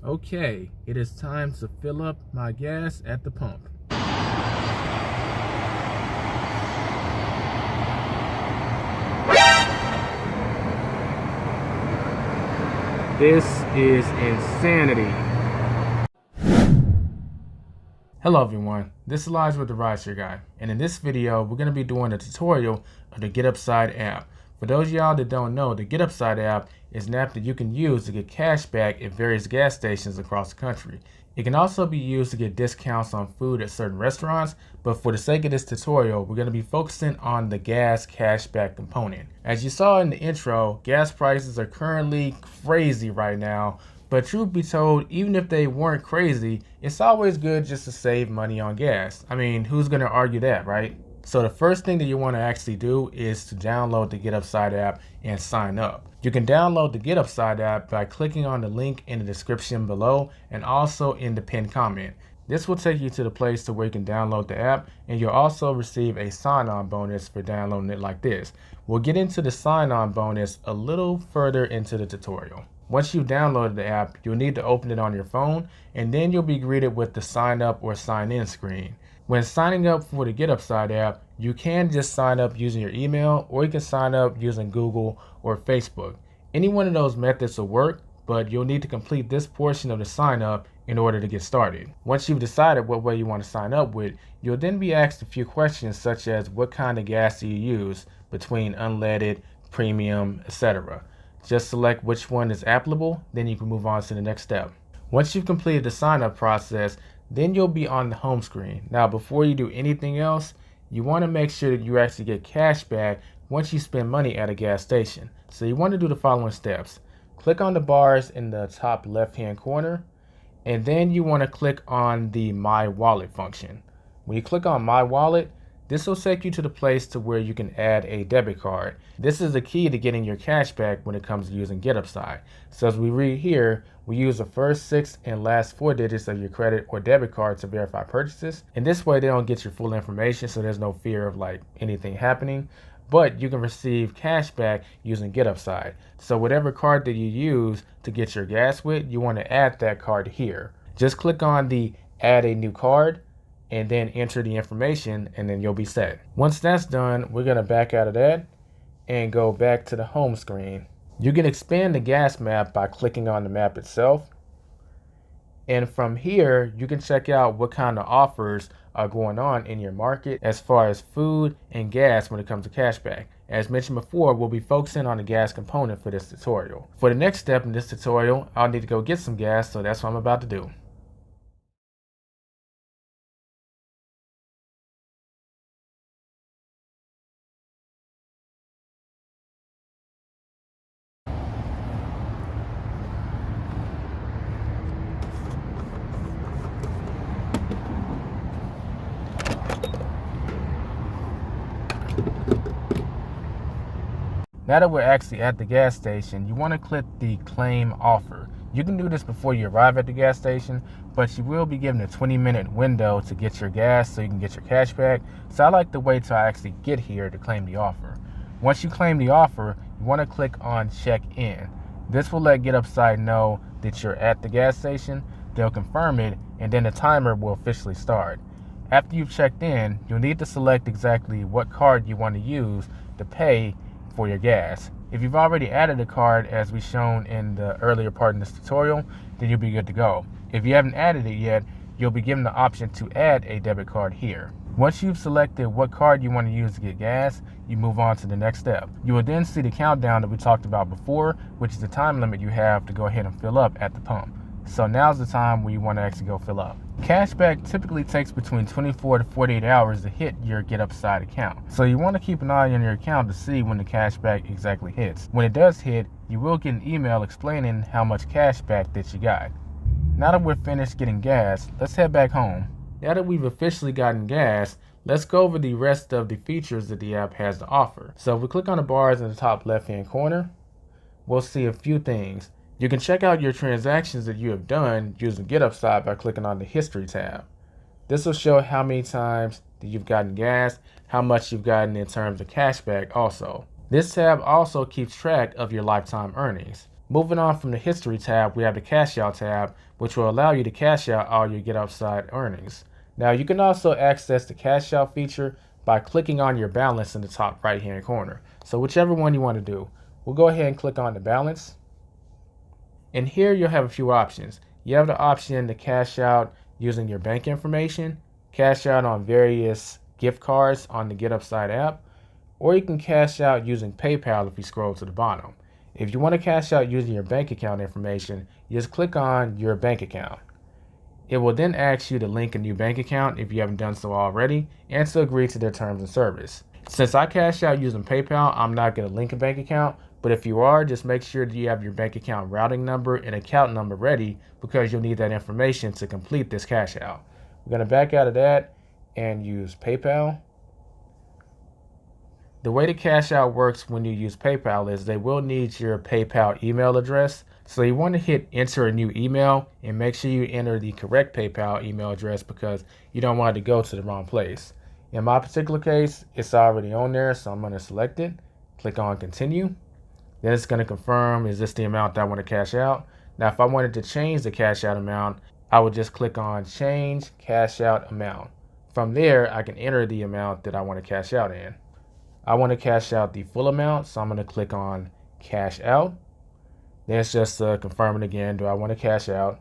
Okay, it is time to fill up my gas at the pump. This is insanity. Hello everyone, this is Elijah with the Rideshare Guy, and in this video we're going to be doing a tutorial of the GetUpside app. For those of y'all that don't know, the GetUpside app is an app that you can use to get cash back at various gas stations across the country. It can also be used to get discounts on food at certain restaurants, but for the sake of this tutorial, we're going to be focusing on the gas cashback component. As you saw in the intro, gas prices are currently crazy right now. But truth be told, even if they weren't crazy, it's always good just to save money on gas. I mean, who's going to argue that, right? So the first thing that you want to actually do is to download the GetUpside app and sign up. You can download the GetUpside app by clicking on the link in the description below and also in the pinned comment. This will take you to the place to where you can download the app, and you'll also receive a sign-on bonus for downloading it like this. We'll get into the sign-on bonus a little further into the tutorial. Once you've downloaded the app, you'll need to open it on your phone, and then you'll be greeted with the sign up or sign in screen. When signing up for the GetUpside app, you can just sign up using your email, or you can sign up using Google or Facebook. Any one of those methods will work, but you'll need to complete this portion of the sign up in order to get started. Once you've decided what way you want to sign up with, you'll then be asked a few questions such as what kind of gas do you use between unleaded, premium, etc. Just select which one is applicable, then you can move on to the next step. Once you've completed the sign up process, then you'll be on the home screen. Now, before you do anything else, you want to make sure that you actually get cash back once you spend money at a gas station. So you want to do the following steps. Click on the bars in the top left-hand corner, and then you want to click on the My Wallet function. When you click on My Wallet, this will take you to the place to where you can add a debit card. This is the key to getting your cash back when it comes to using GetUpside. So as we read here, we use the first 6 and last 4 digits of your credit or debit card to verify purchases. And this way they don't get your full information, so there's no fear of like anything happening. But you can receive cash back using GetUpside. So whatever card that you use to get your gas with, you want to add that card here. Just click on the Add a New Card, and then enter the information, and then you'll be set. Once that's done, we're gonna back out of that and go back to the home screen. You can expand the gas map by clicking on the map itself. And from here, you can check out what kind of offers are going on in your market as far as food and gas when it comes to cashback. As mentioned before, we'll be focusing on the gas component for this tutorial. For the next step in this tutorial, I'll need to go get some gas, so that's what I'm about to do. Now that we're actually at the gas station, you want to click the Claim Offer. You can do this before you arrive at the gas station, but you will be given a 20-minute window to get your gas so you can get your cash back. So I like to wait till I actually get here to claim the offer. Once you claim the offer, you want to click on Check In. This will let GetUpside know that you're at the gas station. They'll confirm it, and then the timer will officially start. After you've checked in, you'll need to select exactly what card you want to use to pay for your gas. If you've already added a card as we shown in the earlier part in this tutorial, then you'll be good to go. If you haven't added it yet, you'll be given the option to add a debit card here. Once you've selected what card you want to use to get gas, you move on to the next step. You will then see the countdown that we talked about before, which is the time limit you have to go ahead and fill up at the pump. So now's the time where you want to actually go fill up. Cashback typically takes between 24 to 48 hours to hit your GetUpside account. So you want to keep an eye on your account to see when the cashback exactly hits. When it does hit, you will get an email explaining how much cashback that you got. Now that we're finished getting gas, let's head back home. Now that we've officially gotten gas, let's go over the rest of the features that the app has to offer. So if we click on the bars in the top left-hand corner, we'll see a few things. You can check out your transactions that you have done using GetUpside by clicking on the History tab. This will show how many times that you've gotten gas, how much you've gotten in terms of cashback also. This tab also keeps track of your lifetime earnings. Moving on from the History tab, we have the Cash Out tab, which will allow you to cash out all your GetUpside earnings. Now, you can also access the Cash Out feature by clicking on your balance in the top right-hand corner. So whichever one you want to do. We'll go ahead and click on the balance. And here you'll have a few options. You have the option to cash out using your bank information, cash out on various gift cards on the GetUpside app, or you can cash out using PayPal if you scroll to the bottom. If you want to cash out using your bank account information, you just click on your bank account. It will then ask you to link a new bank account if you haven't done so already, and to agree to their terms and service. Since I cash out using PayPal, I'm not going to link a bank account, but if you are, just make sure that you have your bank account routing number and account number ready, because you'll need that information to complete this cash out. We're going to back out of that and use PayPal. The way the cash out works when you use PayPal is they will need your PayPal email address. So you want to hit enter a new email and make sure you enter the correct PayPal email address, because you don't want it to go to the wrong place. In my particular case, it's already on there, so I'm going to select it, click on continue. Then it's going to confirm, is this the amount that I want to cash out? Now, if I wanted to change the cash out amount, I would just click on change cash out amount. From there, I can enter the amount that I want to cash out in. I want to cash out the full amount, so I'm going to click on cash out. Then it's just confirming again, do I want to cash out?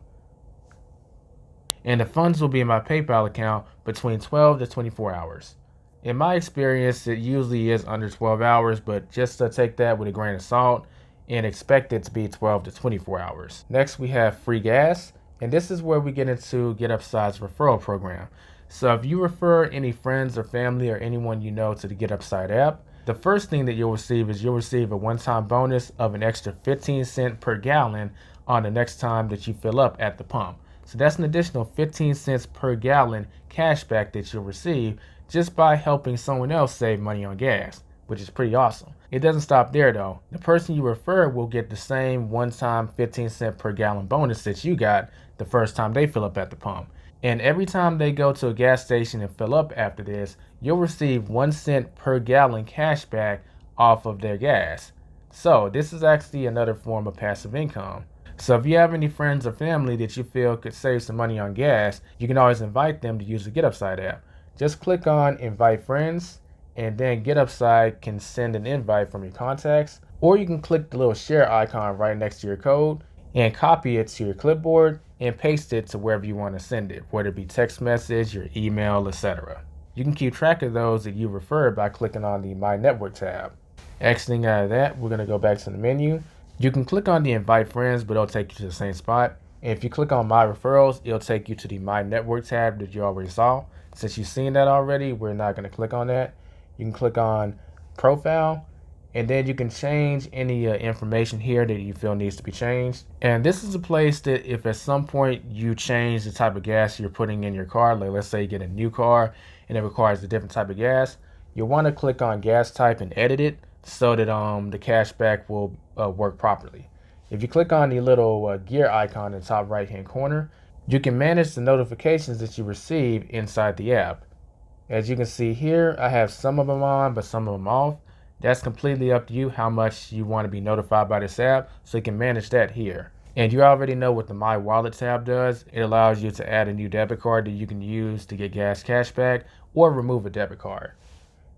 And the funds will be in my PayPal account between 12 to 24 hours. In my experience, it usually is under 12 hours, but just take that with a grain of salt and expect it to be 12 to 24 hours. Next, we have free gas, and this is where we get into GetUpside's referral program. So if you refer any friends or family or anyone you know to the GetUpside app, the first thing that you'll receive is you'll receive a one-time bonus of an extra 15 cents per gallon on the next time that you fill up at the pump. So that's an additional 15 cents per gallon cash back that you'll receive just by helping someone else save money on gas, which is pretty awesome. It doesn't stop there though. The person you refer will get the same one-time 15 cent per gallon bonus that you got the first time they fill up at the pump. And every time they go to a gas station and fill up after this, you'll receive 1 cent per gallon cash back off of their gas. So this is actually another form of passive income. So if you have any friends or family that you feel could save some money on gas, you can always invite them to use the GetUpside app. Just click on invite friends, and then GetUpside can send an invite from your contacts, or you can click the little share icon right next to your code and copy it to your clipboard and paste it to wherever you want to send it, whether it be text message, your email, etc. You can keep track of those that you referred by clicking on the My Network tab. Exiting out of that, we're going to go back to the menu. You can click on the invite friends, but it'll take you to the same spot. And if you click on My Referrals, it'll take you to the My Network tab that you already saw. Since you've seen that already, we're not going to click on that. You can click on Profile, and then you can change any information here that you feel needs to be changed. And this is a place that if at some point you change the type of gas you're putting in your car, like let's say you get a new car and it requires a different type of gas, you'll want to click on gas type and edit it so that the cashback will work properly. If you click on the little gear icon in the top right hand corner, you can manage the notifications that you receive inside the app. As you can see here, I have some of them on, but some of them off. That's completely up to you how much you want to be notified by this app, so you can manage that here. And you already know what the My Wallet tab does. It allows you to add a new debit card that you can use to get gas cashback or remove a debit card.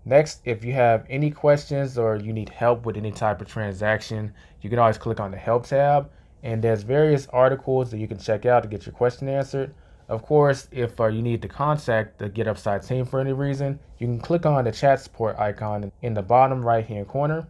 Next, if you have any questions or you need help with any type of transaction, you can always click on the Help tab, and there's various articles that you can check out to get your question answered. Of course, if you need to contact the GetUpside team for any reason, you can click on the chat support icon in the bottom right hand corner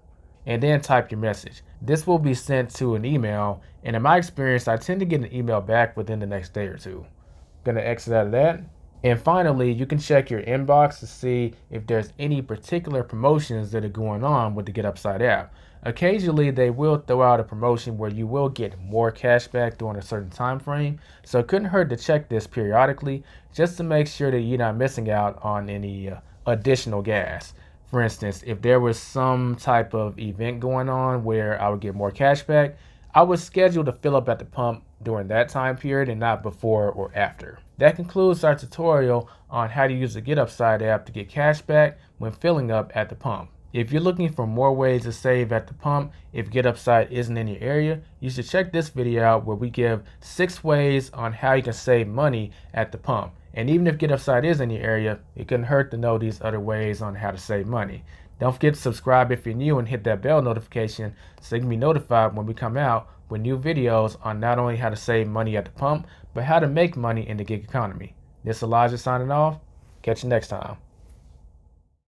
and then type your message. This will be sent to an email, and in my experience, I tend to get an email back within the next day or two. I'm going to exit out of that. And finally, you can check your inbox to see if there's any particular promotions that are going on with the GetUpside app. Occasionally, they will throw out a promotion where you will get more cash back during a certain time frame. So it couldn't hurt to check this periodically just to make sure that you're not missing out on any additional gas. For instance, if there was some type of event going on where I would get more cash back, I would schedule to fill up at the pump during that time period and not before or after. That concludes our tutorial on how to use the GetUpside app to get cash back when filling up at the pump. If you're looking for more ways to save at the pump if GetUpside isn't in your area, you should check this video out where we give 6 ways on how you can save money at the pump. And even if GetUpside is in your area, it couldn't hurt to know these other ways on how to save money. Don't forget to subscribe if you're new and hit that bell notification so you can be notified when we come out with new videos on not only how to save money at the pump, but how to make money in the gig economy. This is Elijah signing off. Catch you next time.